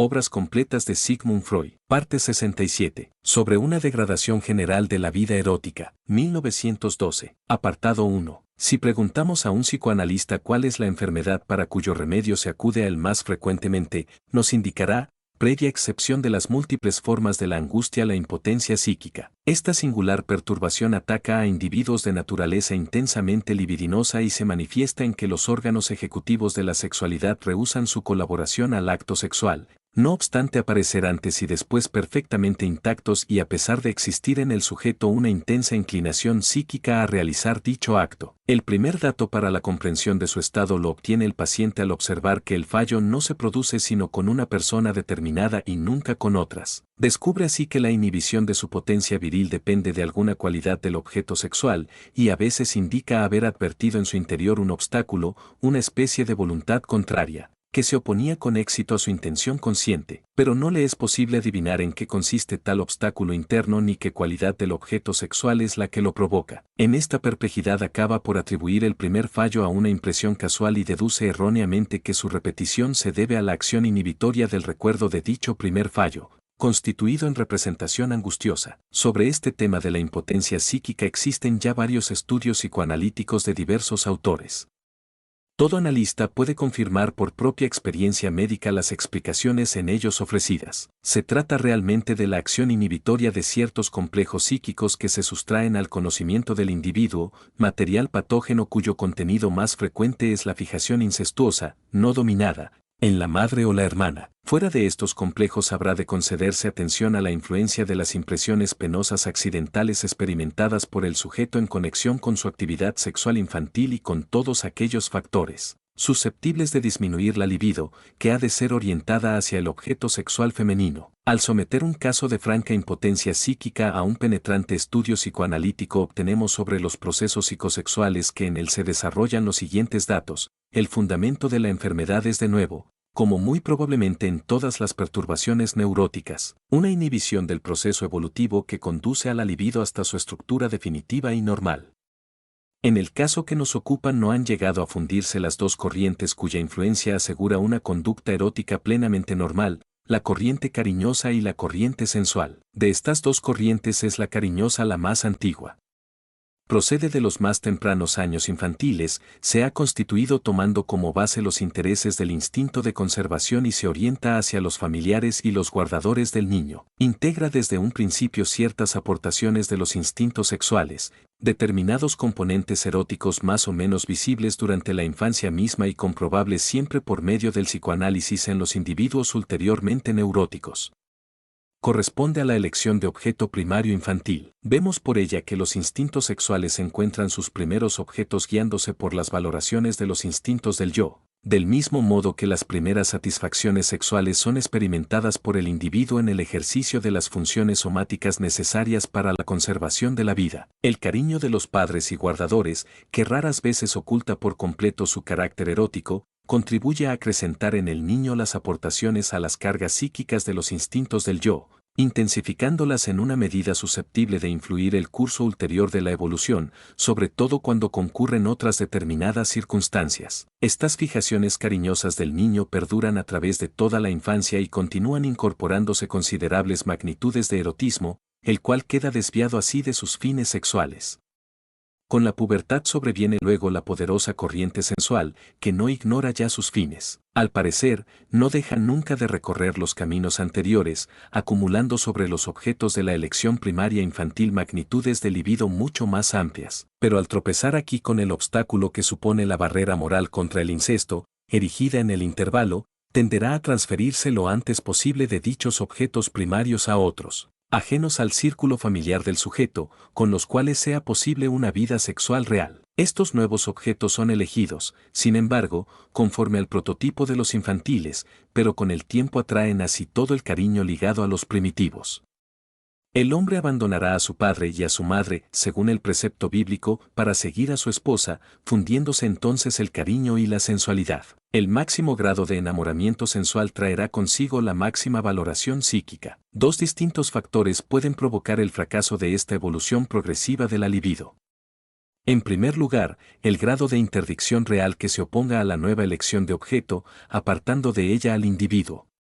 Obras completas de Sigmund Freud. Parte 67. Sobre una degradación general de la vida erótica. 1912. Apartado 1. Si preguntamos a un psicoanalista cuál es la enfermedad para cuyo remedio se acude a él más frecuentemente, nos indicará, previa excepción de las múltiples formas de la angustia, la impotencia psíquica. Esta singular perturbación ataca a individuos de naturaleza intensamente libidinosa y se manifiesta en que los órganos ejecutivos de la sexualidad rehúsan su colaboración al acto sexual, no obstante aparecer antes y después perfectamente intactos y a pesar de existir en el sujeto una intensa inclinación psíquica a realizar dicho acto. El primer dato para la comprensión de su estado lo obtiene el paciente al observar que el fallo no se produce sino con una persona determinada y nunca con otras. Descubre así que la inhibición de su potencia viril depende de alguna cualidad del objeto sexual y a veces indica haber advertido en su interior un obstáculo, una especie de voluntad contraria, que se oponía con éxito a su intención consciente, pero no le es posible adivinar en qué consiste tal obstáculo interno ni qué cualidad del objeto sexual es la que lo provoca. En esta perplejidad acaba por atribuir el primer fallo a una impresión casual y deduce erróneamente que su repetición se debe a la acción inhibitoria del recuerdo de dicho primer fallo, constituido en representación angustiosa. Sobre este tema de la impotencia psíquica existen ya varios estudios psicoanalíticos de diversos autores. Todo analista puede confirmar por propia experiencia médica las explicaciones en ellos ofrecidas. Se trata realmente de la acción inhibitoria de ciertos complejos psíquicos que se sustraen al conocimiento del individuo, material patógeno cuyo contenido más frecuente es la fijación incestuosa, no dominada, en la madre o la hermana. Fuera de estos complejos habrá de concederse atención a la influencia de las impresiones penosas accidentales experimentadas por el sujeto en conexión con su actividad sexual infantil y con todos aquellos factores susceptibles de disminuir la libido, que ha de ser orientada hacia el objeto sexual femenino. Al someter un caso de franca impotencia psíquica a un penetrante estudio psicoanalítico obtenemos sobre los procesos psicosexuales que en él se desarrollan los siguientes datos. El fundamento de la enfermedad es de nuevo, como muy probablemente en todas las perturbaciones neuróticas, una inhibición del proceso evolutivo que conduce a la libido hasta su estructura definitiva y normal. En el caso que nos ocupa no han llegado a fundirse las dos corrientes cuya influencia asegura una conducta erótica plenamente normal, la corriente cariñosa y la corriente sensual. De estas dos corrientes es la cariñosa la más antigua. Procede de los más tempranos años infantiles, se ha constituido tomando como base los intereses del instinto de conservación y se orienta hacia los familiares y los guardadores del niño. Integra desde un principio ciertas aportaciones de los instintos sexuales, determinados componentes eróticos más o menos visibles durante la infancia misma y comprobables siempre por medio del psicoanálisis en los individuos ulteriormente neuróticos. Corresponde a la elección de objeto primario infantil. Vemos por ella que los instintos sexuales encuentran sus primeros objetos guiándose por las valoraciones de los instintos del yo, del mismo modo que las primeras satisfacciones sexuales son experimentadas por el individuo en el ejercicio de las funciones somáticas necesarias para la conservación de la vida. El cariño de los padres y guardadores, que raras veces oculta por completo su carácter erótico, contribuye a acrecentar en el niño las aportaciones a las cargas psíquicas de los instintos del yo, intensificándolas en una medida susceptible de influir el curso ulterior de la evolución, sobre todo cuando concurren otras determinadas circunstancias. Estas fijaciones cariñosas del niño perduran a través de toda la infancia y continúan incorporándose considerables magnitudes de erotismo, el cual queda desviado así de sus fines sexuales. Con la pubertad sobreviene luego la poderosa corriente sensual, que no ignora ya sus fines. Al parecer, no deja nunca de recorrer los caminos anteriores, acumulando sobre los objetos de la elección primaria infantil magnitudes de libido mucho más amplias. Pero al tropezar aquí con el obstáculo que supone la barrera moral contra el incesto, erigida en el intervalo, tenderá a transferirse lo antes posible de dichos objetos primarios a otros, ajenos al círculo familiar del sujeto, con los cuales sea posible una vida sexual real. Estos nuevos objetos son elegidos, sin embargo, conforme al prototipo de los infantiles, pero con el tiempo atraen así todo el cariño ligado a los primitivos. El hombre abandonará a su padre y a su madre, según el precepto bíblico, para seguir a su esposa, fundiéndose entonces el cariño y la sensualidad. El máximo grado de enamoramiento sensual traerá consigo la máxima valoración psíquica. Dos distintos factores pueden provocar el fracaso de esta evolución progresiva de la libido. En primer lugar, el grado de interdicción real que se oponga a la nueva elección de objeto, apartando de ella al individuo.